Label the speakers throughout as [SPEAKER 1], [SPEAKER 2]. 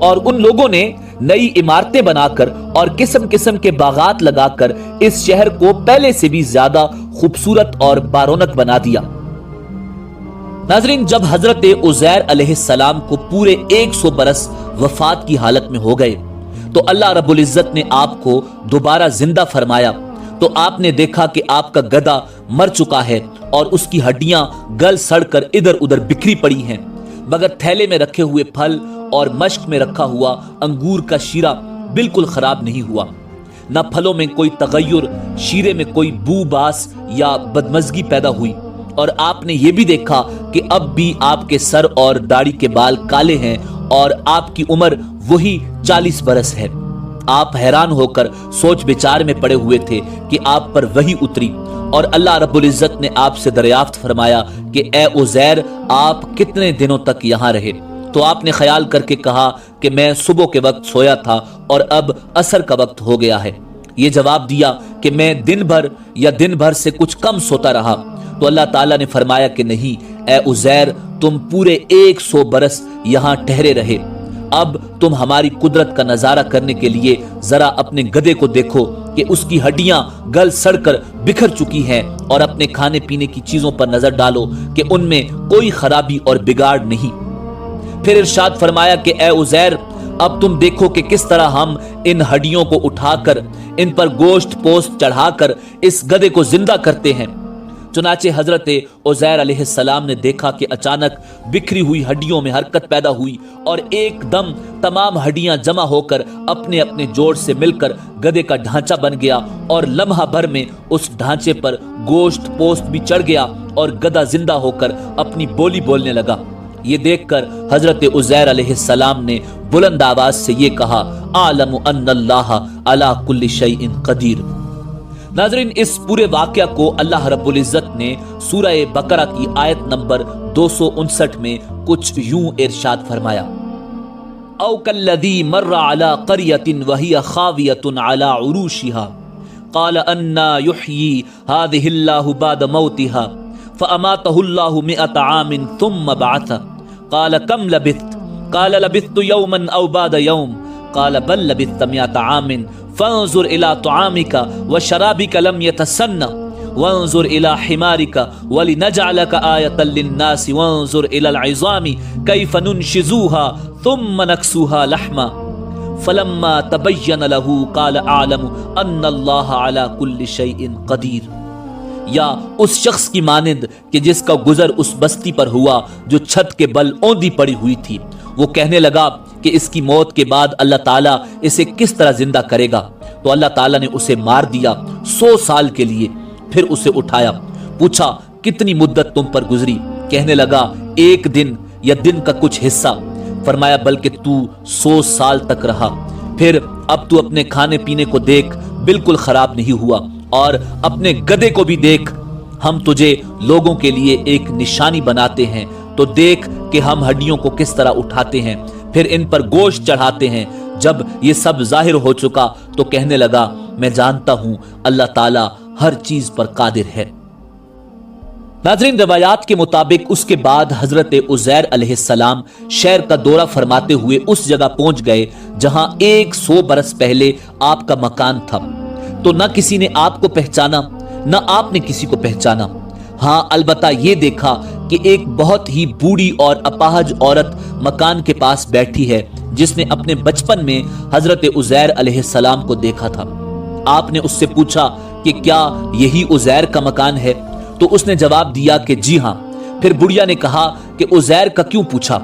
[SPEAKER 1] اور ان لوگوں نے نئی عمارتیں بناکر اور قسم قسم کے باغات لگا کر اس شہر کو پہلے سے بھی زیادہ خوبصورت اور بارونق بنا دیا۔ ناظرین، جب حضرت عزیر علیہ السلام کو پورے 100 برس وفات کی حالت میں ہو گئے تو اللہ رب العزت نے آپ کو دوبارہ زندہ فرمایا، تو آپ نے دیکھا کہ آپ کا گدھا مر چکا ہے اور اس کی ہڈیاں گل سڑ کر ادھر ادھر بکھری پڑی ہیں، مگر تھیلے میں رکھے ہوئے پھل اور مشک میں رکھا ہوا انگور کا شیرہ بالکل خراب نہیں ہوا، نہ پھلوں میں کوئی تغیر، شیرے میں کوئی بو باس یا بدمزگی پیدا ہوئی۔ اور آپ نے یہ بھی دیکھا کہ اب بھی آپ کے سر اور داڑھی کے بال کالے ہیں اور آپ کی عمر وہی 40 برس ہے۔ آپ حیران ہو کر سوچ بچار میں پڑے ہوئے تھے کہ آپ پر وحی اتری اور اللہ رب العزت نے آپ سے دریافت فرمایا کہ اے عزیر، آپ کتنے دنوں تک یہاں رہے؟ تو آپ نے خیال کر کے کہا کہ میں صبح کے وقت سویا تھا اور اب عصر کا وقت ہو گیا ہے۔ یہ جواب دیا کہ میں دن بھر یا دن بھر سے کچھ کم سوتا رہا۔ تو اللہ تعالیٰ نے فرمایا کہ نہیں اے عزیر، تم پورے 100 برس یہاں ٹھہرے رہے، اب تم ہماری قدرت کا نظارہ کرنے کے لیے ذرا اپنے گدھے کو دیکھو کہ اس کی ہڈیاں گل سڑ کر بکھر چکی ہیں، اور اپنے کھانے پینے کی چیزوں پر نظر ڈالو کہ ان میں کوئی خرابی اور بگاڑ نہیں۔ پھر ارشاد فرمایا کہ اے عزیر، اب تم دیکھو کہ کس طرح ہم ان ہڈیوں کو اٹھا کر ان پر گوشت پوست چڑھا کر اس گدھے کو زندہ کرتے ہیں۔ چنانچہ حضرت عزیر علیہ السلام نے دیکھا کہ اچانک بکھری ہوئی ہڈیوں میں حرکت پیدا ہوئی اور ایک دم تمام ہڈیاں جمع ہو کر اپنے اپنے جوڑ سے مل کر گدھے کا ڈھانچہ بن گیا، اور لمحہ بھر میں اس ڈھانچے پر گوشت پوست بھی چڑھ گیا اور گدھا زندہ ہو کر اپنی بولی بولنے لگا۔ یہ دیکھ کر حضرت عزیر علیہ السلام نے بلند آواز سے یہ کہا، اعلم ان اللہ علی کل شیء قدیر۔ ناظرین، اس پورے واقعہ کو اللہ رب العزت نے سورہ بقرہ کی آیت نمبر 259 میں کچھ یوں ارشاد فرمایا، او کالذی مر علی قریۃ وہی خاویۃ علی عروشها قال انا یحیی هذه اللہ بعد موتها فاماته اللہ 100 عام ثم بعثه قال کم لبثت قال لبثت یوما او بعد یوم قال بل لبثت 100 عام فانظر الى طعامك وشرابك لم يتسنى وانظر الى حمارك ولنجعلك آية للناس وانظر الى العظام كيف ننشزوها ثم نكسوها لحما فلما تبين له قال اعلم ان الله على كل شيء قدير۔ یا اس شخص کی مانند کہ جس کا گزر اس بستی پر ہوا جو چھت کے بل اوندھی پڑی ہوئی تھی، وہ کہنے لگا کہ اس کی موت کے بعد اللہ تعالیٰ اسے کس طرح زندہ کرے گا، تو اللہ تعالیٰ نے اسے مار دیا 100 سال کے لیے۔ پھر اسے اٹھایا، پوچھا کتنی مدت تم پر گزری؟ کہنے لگا 1 دن یا دن کا کچھ حصہ۔ فرمایا بلکہ تو 100 سال تک رہا۔ پھر اب تو اپنے کھانے پینے کو دیکھ، بالکل خراب نہیں ہوا، اور اپنے گدھے کو بھی دیکھ، ہم تجھے لوگوں کے لیے ایک نشانی بناتے ہیں، تو دیکھ کہ ہم ہڈیوں کو کس طرح اٹھاتے ہیں، پھر ان پر گوشت چڑھاتے ہیں۔ جب یہ سب ظاہر ہو چکا تو کہنے لگا میں جانتا ہوں اللہ تعالیٰ ہر چیز پر قادر ہے۔ ناظرین، روایات کے مطابق اس کے بعد حضرت عزیر علیہ السلام شہر کا دورہ فرماتے ہوئے اس جگہ پہنچ گئے جہاں 100 برس پہلے آپ کا مکان تھا، تو نہ کسی نے آپ کو پہچانا نہ آپ نے کسی کو پہچانا۔ ہاں البتہ یہ دیکھا کہ ایک بہت ہی بوڑھی اور اپاہج عورت مکان کے پاس بیٹھی ہے جس نے اپنے بچپن میں حضرت عزیر علیہ السلام کو دیکھا تھا۔ آپ نے اس سے پوچھا کہ کیا یہی عزیر کا مکان ہے؟ تو اس نے جواب دیا کہ جی ہاں۔ پھر بڑھیا نے کہا کہ عزیر کا کیوں پوچھا؟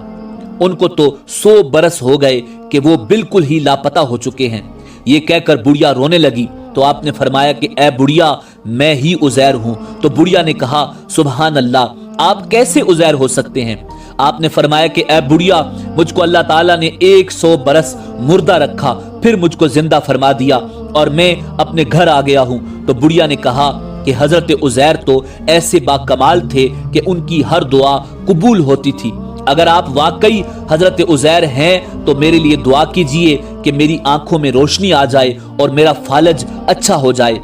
[SPEAKER 1] ان کو تو 100 برس ہو گئے کہ وہ بالکل ہی لاپتہ ہو چکے ہیں۔ یہ کہہ کر بڑھیا رونے لگی تو آپ نے فرمایا کہ اے بڑھیا، میں ہی عزیر ہوں۔ تو بڑھیا نے کہا سبحان اللہ، آپ کیسے عزیر ہو سکتے ہیں؟ آپ نے فرمایا کہ اے بڑھیا، مجھ کو اللہ تعالیٰ نے 100 برس مردہ رکھا، پھر مجھ کو زندہ فرما دیا اور میں اپنے گھر آ گیا ہوں۔ تو بڑھیا نے کہا کہ حضرت عزیر تو ایسے با کمال تھے کہ ان کی ہر دعا قبول ہوتی تھی۔ اگر آپ واقعی حضرت عزیر ہیں تو میرے لیے دعا کیجئے کہ میری آنکھوں میں روشنی آ جائے اور میرا فالج اچھا ہو جائے۔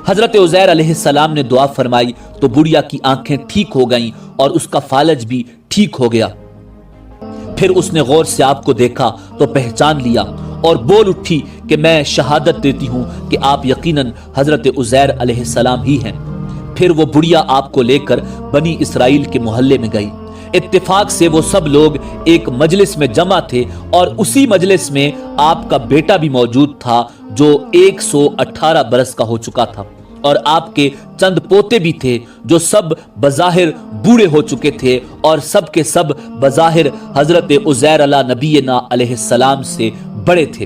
[SPEAKER 1] حضرت عزیر علیہ السلام نے دعا فرمائی تو بڑھیا کی آنکھیں ٹھیک ہو گئیں اور اس کا فالج بھی ٹھیک ہو گیا۔ پھر اس نے غور سے آپ کو دیکھا تو پہچان لیا اور بول اٹھی کہ میں شہادت دیتی ہوں کہ آپ یقیناً حضرت عزیر علیہ السلام ہی ہیں۔ پھر وہ بڑھیا آپ کو لے کر بنی اسرائیل کے محلے میں گئی۔ اتفاق سے وہ سب لوگ ایک مجلس میں جمع تھے اور اسی مجلس میں آپ کا بیٹا بھی موجود تھا جو 118 برس کا ہو چکا تھا، اور آپ کے چند پوتے بھی تھے جو سب بظاہر بوڑھے ہو چکے تھے اور سب کے سب بظاہر حضرت عزیر علیہ نبینا علیہ السلام سے بڑے تھے۔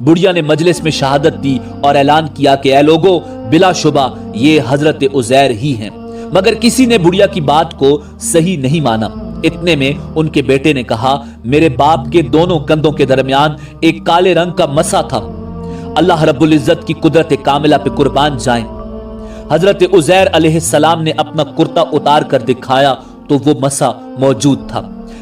[SPEAKER 1] بڑھیا نے مجلس میں شہادت دی اور اعلان کیا کہ اے لوگو، بلا شبہ یہ حضرت عزیر ہی ہیں، مگر کسی نے بڑھیا کی بات کو صحیح نہیں مانا۔ اتنے میں ان کے بیٹے نے کہا، میرے باپ کے دونوں کندھوں کے درمیان ایک کالے رنگ کا مسا تھا، اللہ رب العزت کی قدرت کاملہ پہ قربان جائیں۔ حضرت عزیر علیہ السلام نے اپنا کرتا اتار کر دکھایا تو وہ مسا موجود تھا۔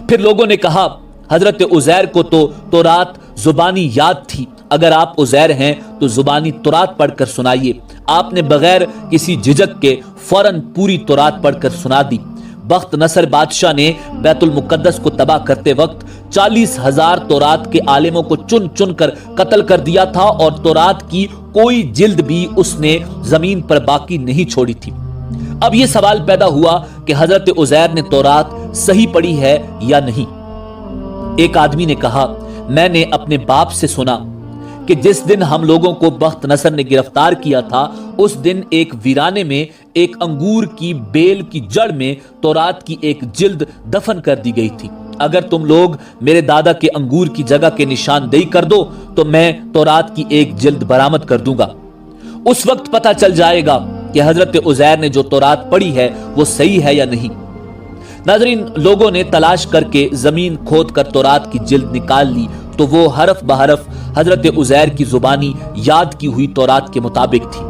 [SPEAKER 1] پھر لوگوں نے کہا، حضرت عزیر کو تو تورات زبانی یاد تھی، اگر آپ عزیر ہیں تو زبانی تورات پڑھ کر سنائیے۔ آپ نے بغیر کسی جھجک کے فوراً پوری تورات پڑھ کر سنا دی۔ بخت نصر بادشاہ نے بیت المقدس کو تباہ کرتے وقت 40,000 تورات کے عالموں کو چن چن کر قتل کر دیا تھا، اور تورات کی کوئی جلد بھی اس نے زمین پر باقی نہیں چھوڑی تھی۔ اب یہ سوال پیدا ہوا کہ حضرت عزیر نے تورات صحیح پڑھی ہے یا نہیں۔ ایک آدمی نے کہا، میں نے اپنے باپ سے سنا کہ جس دن ہم لوگوں کو بخت نصر نے گرفتار کیا تھا، اس دن ایک ویرانے میں ایک انگور کی بیل کی جڑ میں تورات کی ایک جلد دفن کر دی گئی تھی۔ اگر تم لوگ میرے دادا کے انگور کی جگہ کے نشاندہی کر دو تو میں تورات کی ایک جلد برآمد کر دوں گا۔ اس وقت پتہ چل جائے گا کہ حضرت عزیر نے جو تورات پڑھی ہے وہ صحیح ہے یا نہیں۔ ناظرین، لوگوں نے تلاش کر کے زمین کھود کر تورات کی جلد نکال لی تو وہ حرف بحرف حضرت عزیر کی زبانی یاد کی ہوئی تورات کے مطابق تھی۔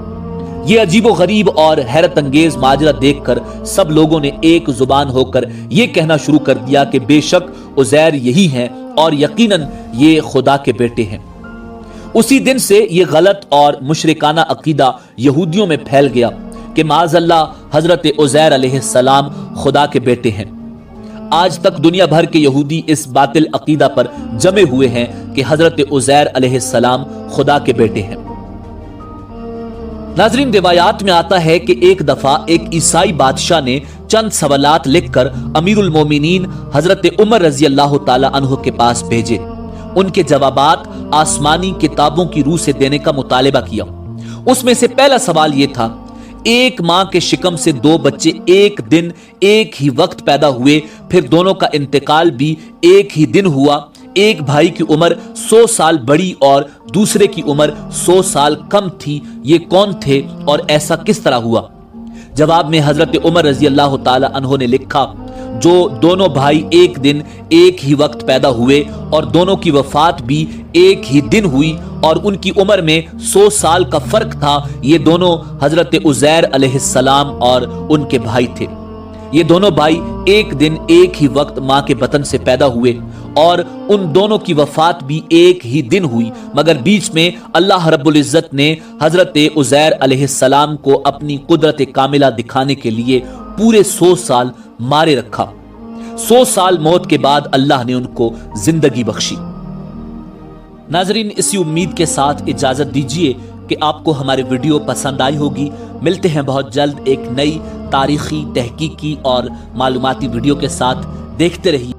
[SPEAKER 1] یہ عجیب و غریب اور حیرت انگیز ماجرا دیکھ کر سب لوگوں نے ایک زبان ہو کر یہ کہنا شروع کر دیا کہ بے شک عزیر یہی ہیں اور یقیناً یہ خدا کے بیٹے ہیں۔ اسی دن سے یہ غلط اور مشرکانہ عقیدہ یہودیوں میں پھیل گیا کہ معاذ اللہ حضرت عزیر علیہ السلام خدا کے بیٹے ہیں۔ آج تک دنیا بھر کے یہودی اس باطل عقیدہ پر جمے ہوئے ہیں کہ حضرت عزیر علیہ السلام خدا کے بیٹے ہیں۔ ناظرین، روایات میں آتا ہے کہ ایک دفعہ ایک عیسائی بادشاہ نے چند سوالات لکھ کر امیر المومنین حضرت عمر رضی اللہ تعالی عنہ کے پاس بھیجے۔ ان کے جوابات آسمانی کتابوں کی روح سے دینے کا مطالبہ کیا۔ اس میں سے پہلا سوال یہ تھا، ایک ماں کے شکم سے دو بچے ایک دن ایک ہی وقت پیدا ہوئے، پھر دونوں کا انتقال بھی ایک ہی دن ہوا، ایک بھائی کی عمر 100 سال بڑی اور دوسرے کی عمر 100 سال کم تھی، یہ کون تھے اور ایسا کس طرح ہوا؟ جواب میں حضرت عمر رضی اللہ تعالی عنہ نے لکھا، جو دونوں بھائی ایک دن ایک ہی وقت پیدا ہوئے اور دونوں کی وفات بھی ایک ہی دن ہوئی اور ان کی عمر میں 100 سال کا فرق تھا، یہ دونوں حضرت عزیر علیہ السلام اور ان کے بھائی تھے۔ یہ دونوں بھائی ایک دن ایک ہی وقت ماں کے بطن سے پیدا ہوئے اور ان دونوں کی وفات بھی ایک ہی دن ہوئی، مگر بیچ میں اللہ رب العزت نے حضرت عزیر علیہ السلام کو اپنی قدرت کاملہ دکھانے کے لیے پورے 100 سال مارے رکھا۔ 100 سال موت کے بعد اللہ نے ان کو زندگی بخشی۔ ناظرین، اسی امید کے ساتھ اجازت دیجیے کہ آپ کو ہمارے ویڈیو پسند آئی ہوگی۔ ملتے ہیں بہت جلد ایک نئی تاریخی، تحقیقی اور معلوماتی ویڈیو کے ساتھ۔ دیکھتے رہیے